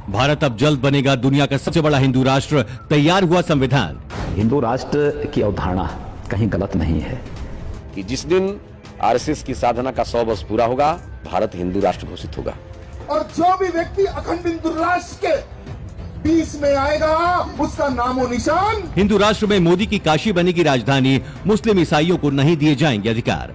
भारत अब जल्द बनेगा दुनिया का सबसे बड़ा हिंदू राष्ट्र, तैयार हुआ संविधान। हिंदू राष्ट्र की अवधारणा कहीं गलत नहीं है कि जिस दिन आरएसएस की साधना का 100 वर्ष पूरा होगा, भारत हिंदू राष्ट्र घोषित होगा। और जो भी व्यक्ति अखंड हिंदू राष्ट्र के बीच में आएगा, उसका नामो निशान। हिंदू राष्ट्र में मोदी की काशी बनेगी राजधानी, मुस्लिम ईसाइयों को नहीं दिए जाएंगे अधिकार।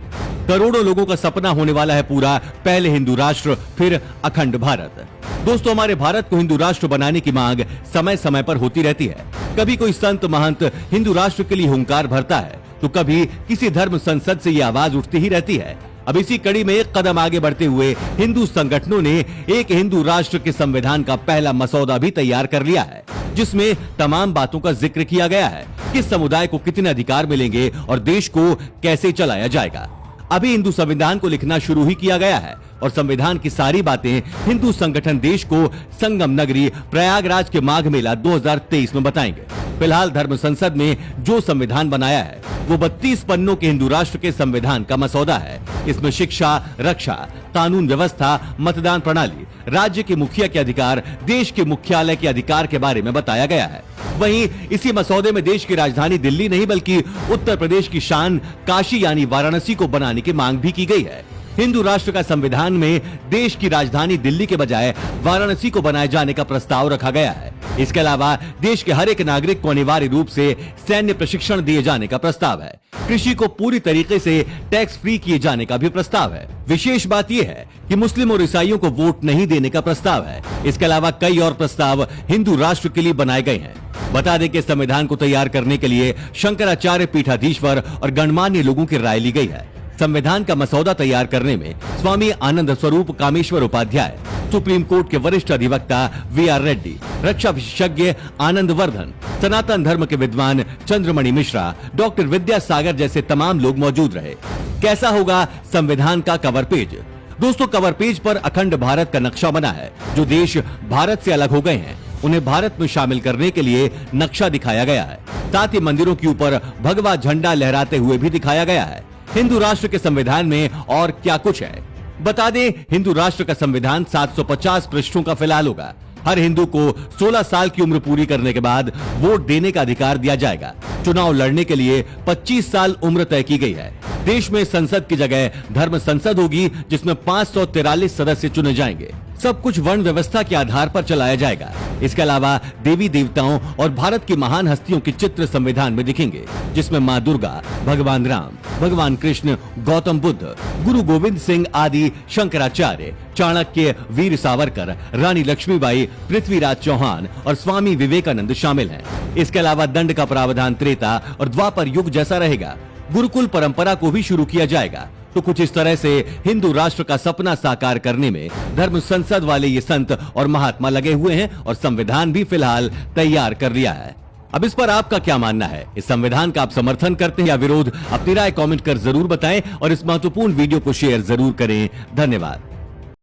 करोड़ों लोगों का सपना होने वाला है पूरा, पहले हिंदू राष्ट्र फिर अखंड भारत। दोस्तों, हमारे भारत को हिंदू राष्ट्र बनाने की मांग समय समय पर होती रहती है। कभी कोई संत महंत हिंदू राष्ट्र के लिए हुंकार भरता है, तो कभी किसी धर्म संसद से ये आवाज उठती ही रहती है। अब इसी कड़ी में एक कदम आगे बढ़ते हुए हिंदू संगठनों ने एक हिंदू राष्ट्र के संविधान का पहला मसौदा भी तैयार कर लिया है, जिसमें तमाम बातों का जिक्र किया गया है। किस समुदाय को कितने अधिकार मिलेंगे और देश को कैसे चलाया जाएगा। अभी हिंदू संविधान को लिखना शुरू ही किया गया है और संविधान की सारी बातें हिंदू संगठन देश को संगम नगरी प्रयागराज के माघ मेला 2023 में बताएंगे। फिलहाल धर्म संसद में जो संविधान बनाया है वो 32 पन्नों के हिंदू राष्ट्र के संविधान का मसौदा है। इसमें शिक्षा, रक्षा, कानून व्यवस्था, मतदान प्रणाली, राज्य के मुखिया के अधिकार, देश के मुख्यालय के अधिकार के बारे में बताया गया है। वहीं इसी मसौदे में देश की राजधानी दिल्ली नहीं बल्कि उत्तर प्रदेश की शान काशी यानी वाराणसी को बनाने की मांग भी की गई है। हिंदू राष्ट्र का संविधान में देश की राजधानी दिल्ली के बजाय वाराणसी को बनाए जाने का प्रस्ताव रखा गया है। इसके अलावा देश के हर एक नागरिक को अनिवार्य रूप से सैन्य प्रशिक्षण दिए जाने का प्रस्ताव है। कृषि को पूरी तरीके से टैक्स फ्री किए जाने का भी प्रस्ताव है। विशेष बात यह है कि मुस्लिम और ईसाइयों को वोट नहीं देने का प्रस्ताव है। इसके अलावा कई और प्रस्ताव हिंदू राष्ट्र के लिए बनाए गए हैं। बता दें कि संविधान को तैयार करने के लिए शंकराचार्य पीठाधीश्वर और गणमान्य लोगों की राय ली गई है। संविधान का मसौदा तैयार करने में स्वामी आनंद स्वरूप कामेश्वर उपाध्याय, सुप्रीम कोर्ट के वरिष्ठ अधिवक्ता VR रेड्डी, रक्षा विशेषज्ञ आनंद वर्धन, सनातन धर्म के विद्वान चंद्रमणि मिश्रा, डॉक्टर विद्यासागर जैसे तमाम लोग मौजूद रहे। कैसा होगा संविधान का कवर पेज? दोस्तों, कवर पेज पर अखंड भारत का नक्शा बना है। जो देश भारत से अलग हो गए हैं उन्हें भारत में शामिल करने के लिए नक्शा दिखाया गया है। साथ ही मंदिरों के ऊपर भगवा झंडा लहराते हुए भी दिखाया गया है। हिंदू राष्ट्र के संविधान में और क्या कुछ है बता दें। हिंदू राष्ट्र का संविधान 750 पृष्ठों का फिलहाल होगा। हर हिंदू को 16 साल की उम्र पूरी करने के बाद वोट देने का अधिकार दिया जाएगा। चुनाव लड़ने के लिए 25 साल उम्र तय की गई है। देश में संसद की जगह धर्म संसद होगी, जिसमें 543 सदस्य चुने जाएंगे। सब कुछ वर्ण व्यवस्था के आधार पर चलाया जाएगा। इसके अलावा देवी देवताओं और भारत की महान हस्तियों के चित्र संविधान में दिखेंगे, जिसमें माँ दुर्गा, भगवान राम, भगवान कृष्ण, गौतम बुद्ध, गुरु गोविंद सिंह आदि, शंकराचार्य, चाणक्य, वीर सावरकर, रानी लक्ष्मीबाई, पृथ्वीराज चौहान और स्वामी विवेकानंद शामिल हैं। इसके अलावा दंड का प्रावधान त्रेता और द्वापर युग जैसा रहेगा। गुरुकुल परंपरा को भी शुरू किया जाएगा। तो कुछ इस तरह से हिंदू राष्ट्र का सपना साकार करने में धर्म संसद वाले ये संत और महात्मा लगे हुए हैं और संविधान भी फिलहाल तैयार कर लिया है। अब इस पर आपका क्या मानना है? इस संविधान का आप समर्थन करते हैं या विरोध? अपनी राय कमेंट कर जरूर बताएं और इस महत्वपूर्ण वीडियो को शेयर जरूर करें। धन्यवाद।